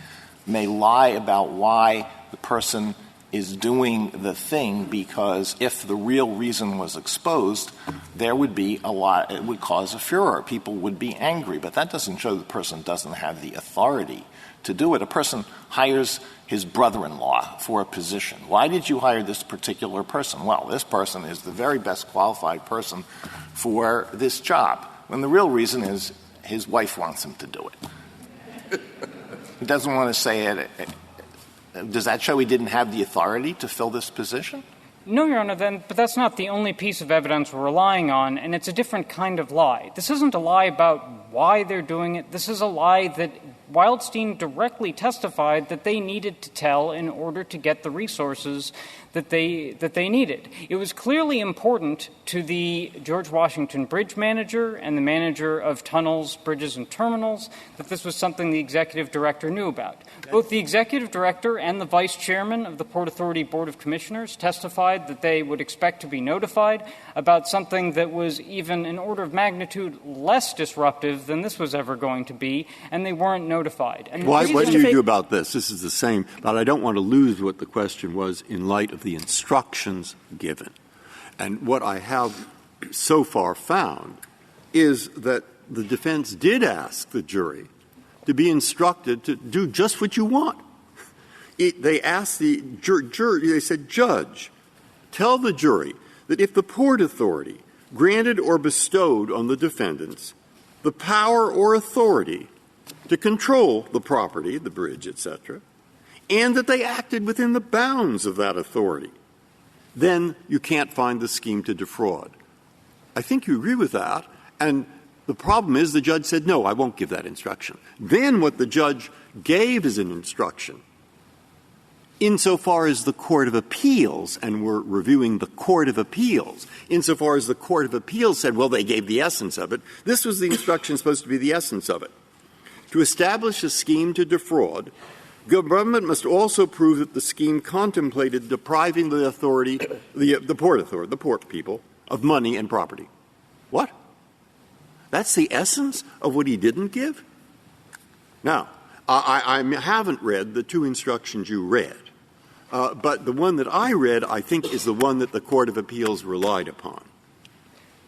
may lie about why the person is doing the thing, because if the real reason was exposed, there would be a lot, it would cause a furor. People would be angry, but that doesn't show the person doesn't have the authority to do it. A person hires his brother-in-law for a position. Why did you hire this particular person? Well, this person is the very best qualified person for this job, when the real reason is his wife wants him to do it. He doesn't want to say it. Does that show he didn't have the authority to fill this position? No, Your Honor, but that's not the only piece of evidence we're relying on, and it's a different kind of lie. This isn't a lie about why they're doing it. This is a lie that Wildstein directly testified that they needed to tell in order to get the resources that they needed. It was clearly important to the George Washington Bridge manager and the manager of tunnels, bridges, and terminals that this was something the executive director knew about. Both the executive director and the vice chairman of the Port Authority Board of Commissioners testified that they would expect to be notified about something that was even an order of magnitude less disruptive than this was ever going to be, and they weren't notified. And what do you do about this? This is the same, but I don't want to lose what the question was in light of the instructions given. And what I have so far found is that the defense did ask the jury to be instructed to do just what you want. They asked the jury, they said, Judge, tell the jury that if the Port Authority granted or bestowed on the defendants the power or authority to control the property, the bridge, etc., and that they acted within the bounds of that authority, then you can't find the scheme to defraud. I think you agree with that, and the problem is the judge said, no, I won't give that instruction. Then what the judge gave as an instruction, insofar as the Court of Appeals, and we're reviewing the Court of Appeals, insofar as the Court of Appeals said, well, they gave the essence of it, this was the instruction supposed to be the essence of it. To establish a scheme to defraud, government must also prove that the scheme contemplated depriving the authority, the Port Authority, the port people, of money and property. What? That's the essence of what he didn't give? Now, I haven't read the two instructions you read, but the one that I read, I think, is the one that the Court of Appeals relied upon.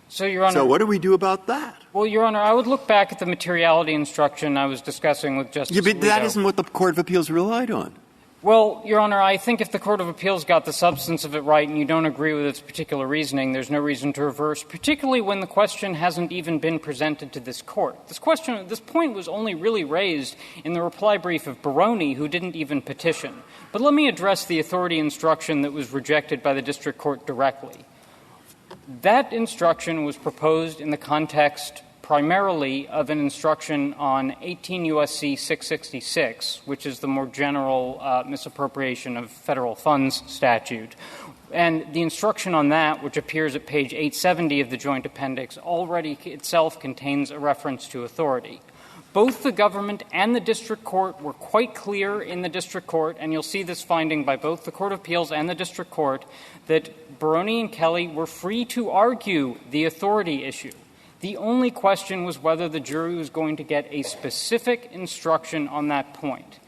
So, Your Honor, so what do we do about that? Well, Your Honor, I would look back at the materiality instruction I was discussing with Justice Alito. But that isn't what the Court of Appeals relied on. Well, Your Honor, I think if the Court of Appeals got the substance of it right and you don't agree with its particular reasoning, there's no reason to reverse, particularly when the question hasn't even been presented to this Court. This point was only really raised in the reply brief of Baroni, who didn't even petition. But let me address the authority instruction that was rejected by the district court directly. That instruction was proposed in the context primarily of an instruction on 18 U.S.C. 666, which is the more general misappropriation of federal funds statute. And the instruction on that, which appears at page 870 of the joint appendix, already itself contains a reference to authority. Both the government and the district court were quite clear in the district court, and you'll see this finding by both the Court of Appeals and the district court, that Baroni and Kelly were free to argue the authority issue. The only question was whether the jury was going to get a specific instruction on that point.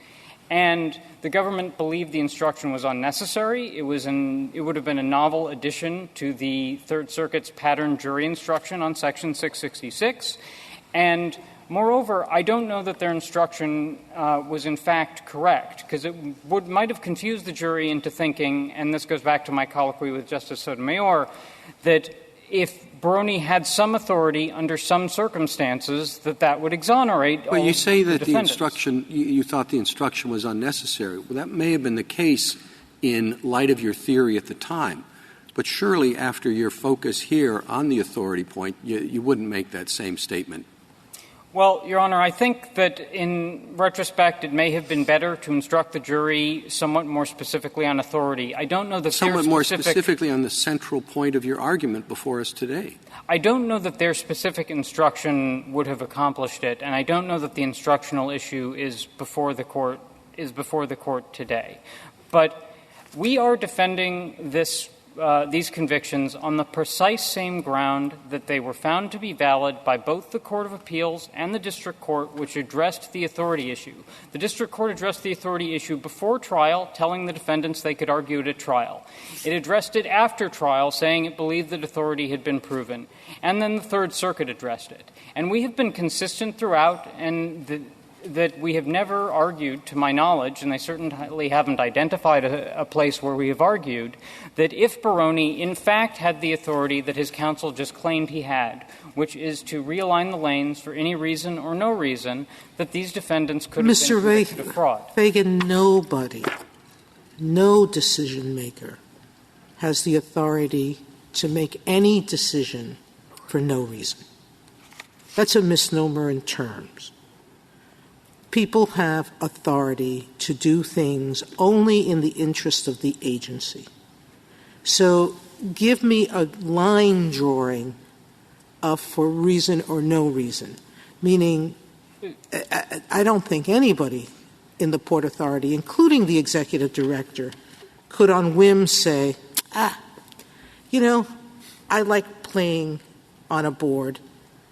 And the government believed the instruction was unnecessary. It would have been a novel addition to the Third Circuit's pattern jury instruction on Section 666. And moreover, I don't know that their instruction was in fact correct, because it might have confused the jury into thinking, and this goes back to my colloquy with Justice Sotomayor, that if Baroni had some authority under some circumstances, that would exonerate all the defendants. Well, you say that the instruction, you thought the instruction was unnecessary. Well, that may have been the case in light of your theory at the time. But surely after your focus here on the authority point, you wouldn't make that same statement. Well, Your Honor, I think that in retrospect it may have been better to instruct the jury somewhat more specifically on authority. I don't know that somewhat more specifically on the central point of your argument before us today. I don't know that their specific instruction would have accomplished it, and I don't know that the instructional issue is before the court today. But we are defending these convictions on the precise same ground that they were found to be valid by both the Court of Appeals and the district court, which addressed the authority issue. The district court addressed the authority issue before trial, telling the defendants they could argue it at trial. It addressed it after trial, saying it believed that authority had been proven. And then the Third Circuit addressed it. And we have been consistent throughout, and that we have never argued, to my knowledge, and I certainly haven't identified a place where we have argued, that if Baroni in fact had the authority that his counsel just claimed he had, which is to realign the lanes for any reason or no reason, that these defendants could have been convicted of fraud. Fagan, no decision-maker has the authority to make any decision for no reason. That's a misnomer in terms. people have authority to do things only in the interest of the agency. So give me a line drawing of for reason or no reason, meaning I don't think anybody in the Port Authority, including the executive director, could on whim say, I like playing on a board.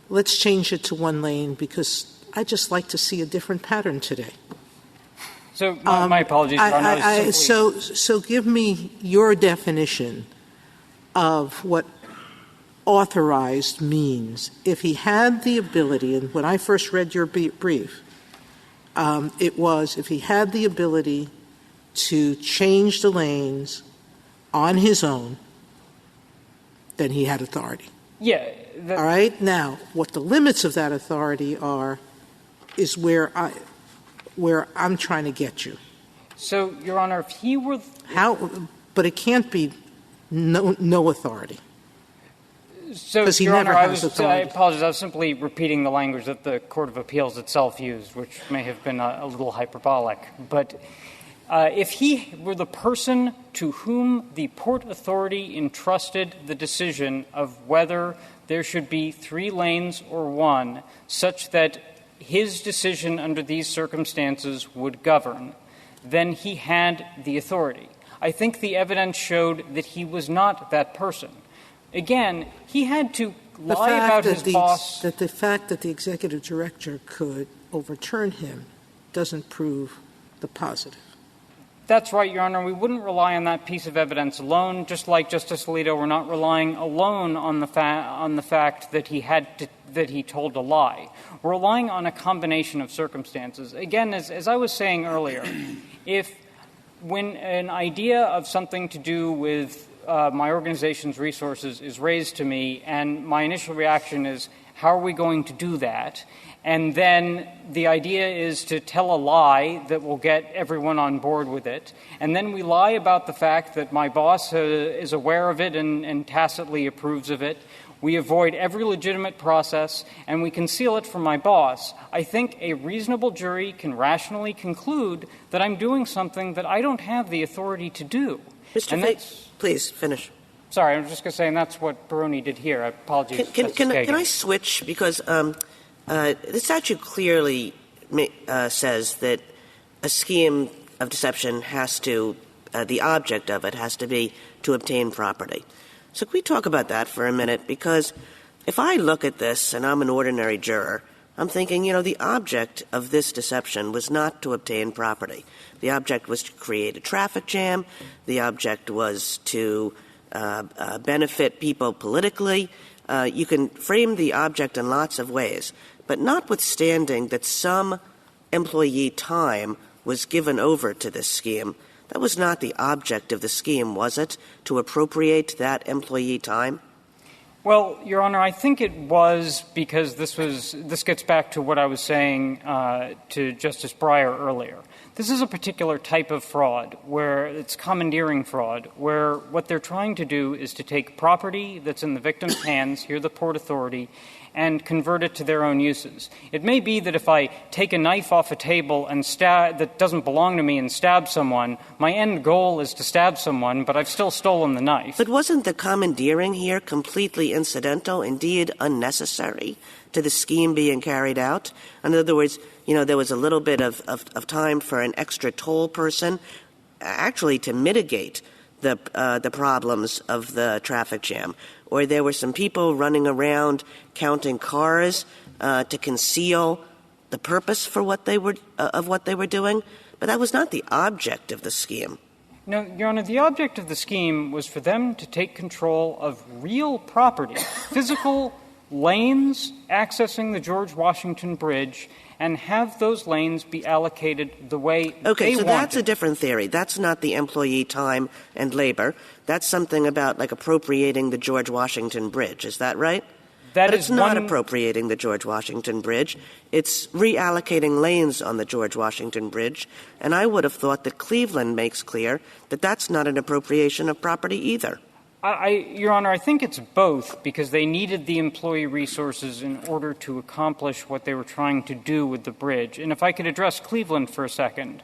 Let's change it to one lane because I just like to see a different pattern today. So my apologies. So give me your definition of what authorized means. If he had the ability, and when I first read your brief, it was if he had the ability to change the lanes on his own, then he had authority. Yeah. All right? Now, what the limits of that authority are is where I'm trying to get you. So, Your Honor, if he were... But it can't be no authority. So, Your Honor, I apologize. I was simply repeating the language that the Court of Appeals itself used, which may have been a little hyperbolic. But if he were the person to whom the Port Authority entrusted the decision of whether there should be 3 lanes or 1, such that his decision under these circumstances would govern, then he had the authority. I think the evidence showed that he was not that person. Again, he had to lie about his boss. That the fact that the executive director could overturn him doesn't prove the positive. That's right, Your Honor. We wouldn't rely on that piece of evidence alone. Just like Justice Alito, we're not relying alone on the fact that he told a lie. We're relying on a combination of circumstances. Again, as I was saying earlier, when an idea of something to do with my organization's resources is raised to me, and my initial reaction is, how are we going to do that? And then the idea is to tell a lie that will get everyone on board with it. And then we lie about the fact that my boss is aware of it and tacitly approves of it. We avoid every legitimate process, and we conceal it from my boss. I think a reasonable jury can rationally conclude that I'm doing something that I don't have the authority to do. Please finish. Sorry, I was just going to say, and that's what Baroni did here. I apologize. Can I switch? Because the statute clearly says that a scheme of deception has to, the object of it has to be to obtain property. So can we talk about that for a minute? Because if I look at this and I'm an ordinary juror, I'm thinking, the object of this deception was not to obtain property. The object was to create a traffic jam. The object was to benefit people politically. You can frame the object in lots of ways. But notwithstanding that some employee time was given over to this scheme, that was not the object of the scheme, was it, to appropriate that employee time? Well, Your Honor, I think it was because this gets back to what I was saying to Justice Breyer earlier. This is a particular type of fraud where it's commandeering fraud, where what they're trying to do is to take property that's in the victim's hands, here the Port Authority, and convert it to their own uses. It may be that if I take a knife off a table and that doesn't belong to me and stab someone, my end goal is to stab someone, but I've still stolen the knife. But wasn't the commandeering here completely incidental, indeed unnecessary, to the scheme being carried out? In other words, there was a little bit of time for an extra toll person actually to mitigate the problems of the traffic jam. Or there were some people running around counting cars to conceal the purpose for what they were doing. But that was not the object of the scheme. No, Your Honor, the object of the scheme was for them to take control of real property, physical lanes accessing the George Washington Bridge, and have those lanes be allocated the way they wanted. Okay, so that's a different theory. That's not the employee time and labor. That's something about, like, appropriating the George Washington Bridge. Is that right? But it's not appropriating the George Washington Bridge. It's reallocating lanes on the George Washington Bridge. And I would have thought that Cleveland makes clear that that's not an appropriation of property either. Your Honor, I think it's both, because they needed the employee resources in order to accomplish what they were trying to do with the bridge. And if I could address Cleveland for a second.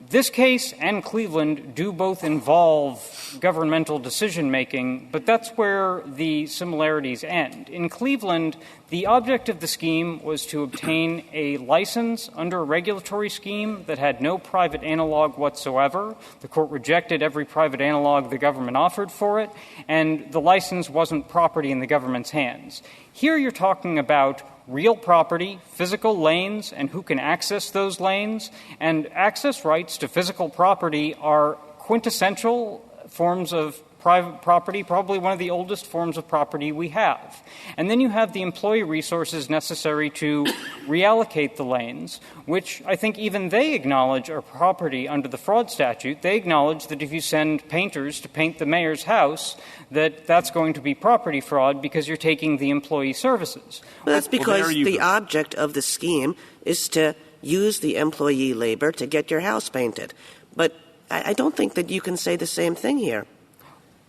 This case and Cleveland do both involve governmental decision-making, but that's where the similarities end. In Cleveland, the object of the scheme was to obtain a license under a regulatory scheme that had no private analog whatsoever. The court rejected every private analog the government offered for it, and the license wasn't property in the government's hands. Here you're talking about real property, physical lanes, and who can access those lanes. And access rights to physical property are quintessential forms of private property, probably one of the oldest forms of property we have. And then you have the employee resources necessary to reallocate the lanes, which I think even they acknowledge are property under the fraud statute. They acknowledge that if you send painters to paint the mayor's house, that's going to be property fraud because you're taking the employee services. Well, that's because the object of the scheme is to use the employee labor to get your house painted. But I don't think that you can say the same thing here.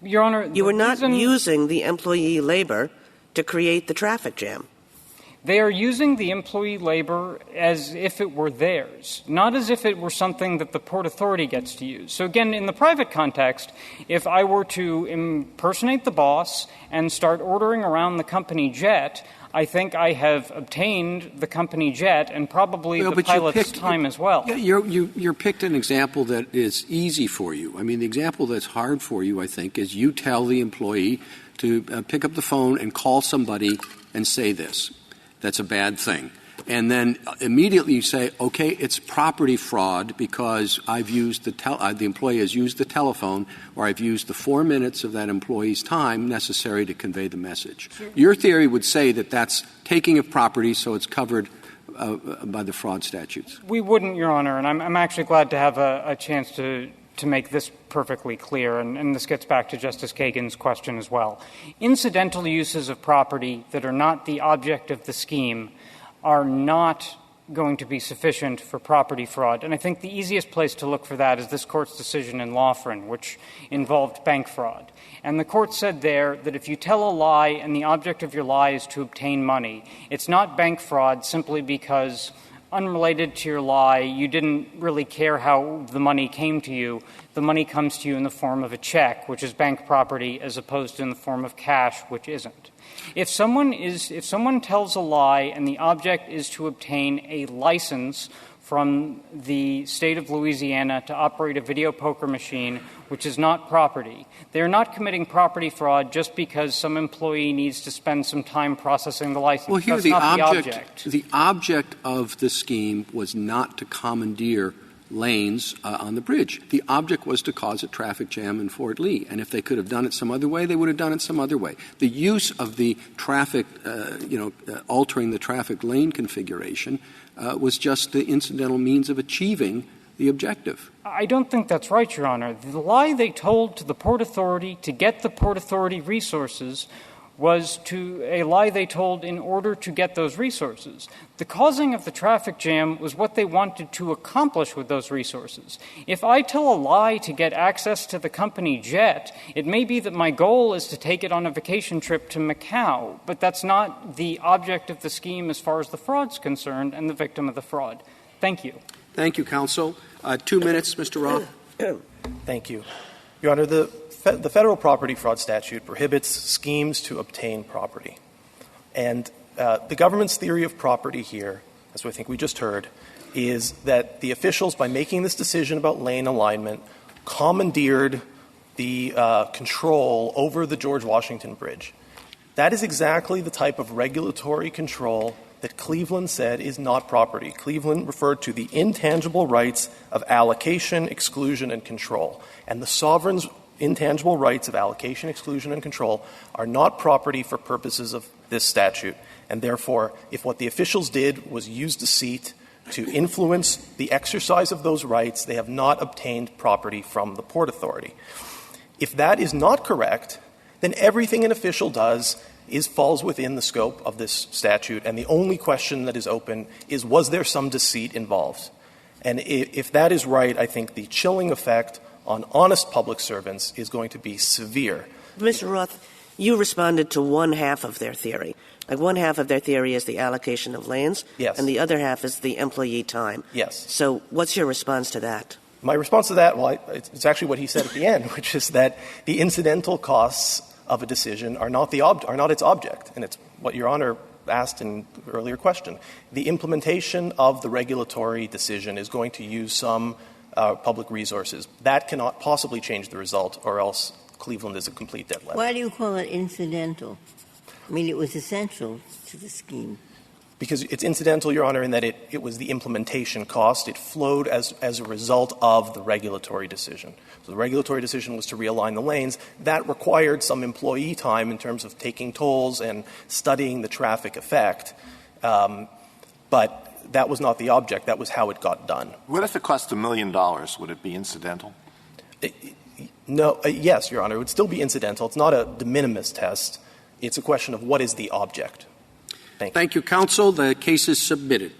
Your Honor, you are not using the employee labor to create the traffic jam. They are using the employee labor as if it were theirs, not as if it were something that the Port Authority gets to use. So again, in the private context, if I were to impersonate the boss and start ordering around the company jet, I think I have obtained the company jet and probably the pilot's time as well. You're picked an example that is easy for you. I mean, the example that's hard for you, I think, is you tell the employee to pick up the phone and call somebody and say this. That's a bad thing. And then immediately you say, okay, it's property fraud because I've used the employee has used the telephone, or I've used the 4 minutes of that employee's time necessary to convey the message. Sure. Your theory would say that that's taking of property, so it's covered by the fraud statutes. We wouldn't, Your Honor, and I'm actually glad to have a chance to make this perfectly clear, and this gets back to Justice Kagan's question as well. Incidental uses of property that are not the object of the scheme are not going to be sufficient for property fraud. And I think the easiest place to look for that is this Court's decision in Loughran, which involved bank fraud. And the Court said there that if you tell a lie and the object of your lie is to obtain money, it's not bank fraud simply because, unrelated to your lie, you didn't really care how the money came to you. The money comes to you in the form of a check, which is bank property, as opposed to in the form of cash, which isn't. If someone tells a lie and the object is to obtain a license from the state of Louisiana to operate a video poker machine, which is not property, they're not committing property fraud just because some employee needs to spend some time processing the license. Well, here That's not the object. The object of the scheme was not to commandeer lanes on the bridge. The object was to cause a traffic jam in Fort Lee. And if they could have done it some other way, they would have done it some other way. The use of the traffic, altering the traffic lane configuration was just the incidental means of achieving the objective. I don't think that's right, Your Honor. The lie they told to the Port Authority to get the Port Authority resources was a lie they told in order to get those resources. The causing of the traffic jam was what they wanted to accomplish with those resources. If I tell a lie to get access to the company jet, it may be that my goal is to take it on a vacation trip to Macau, but that's not the object of the scheme as far as the fraud's concerned and the victim of the fraud. Thank you. Thank you, counsel. 2 minutes, Mr. Roth. Thank you. Your Honor, the federal property fraud statute prohibits schemes to obtain property. And the government's theory of property here, as I think we just heard, is that the officials, by making this decision about lane alignment, commandeered the control over the George Washington Bridge. That is exactly the type of regulatory control that Cleveland said is not property. Cleveland referred to the intangible rights of allocation, exclusion, and control. And the sovereign's intangible rights of allocation, exclusion, and control are not property for purposes of this statute. And therefore, if what the officials did was use deceit to influence the exercise of those rights, they have not obtained property from the Port Authority. If that is not correct, then everything an official does falls within the scope of this statute, and the only question that is open is, was there some deceit involved? And if that is right, I think the chilling effect on honest public servants is going to be severe. Mr. Roth, you responded to one half of their theory. Like one half of their theory is the allocation of lanes. Yes. And the other half is the employee time. Yes. So what's your response to that? My response to that, well, it's actually what he said at the end, which is that the incidental costs of a decision are not its object, and it's what Your Honor asked in the earlier question. The implementation of the regulatory decision is going to use some public resources. That cannot possibly change the result, or else Cleveland is a complete dead letter. Why do you call it incidental? I mean, it was essential to the scheme. Because it's incidental, Your Honor, in that it was the implementation cost. It flowed as a result of the regulatory decision. So the regulatory decision was to realign the lanes. That required some employee time in terms of taking tolls and studying the traffic effect. But that was not the object. That was how it got done. What if it cost $1 million? Would it be incidental? No. Yes, Your Honor. It would still be incidental. It's not a de minimis test. It's a question of what is the object. Thank you, counsel. The case is submitted.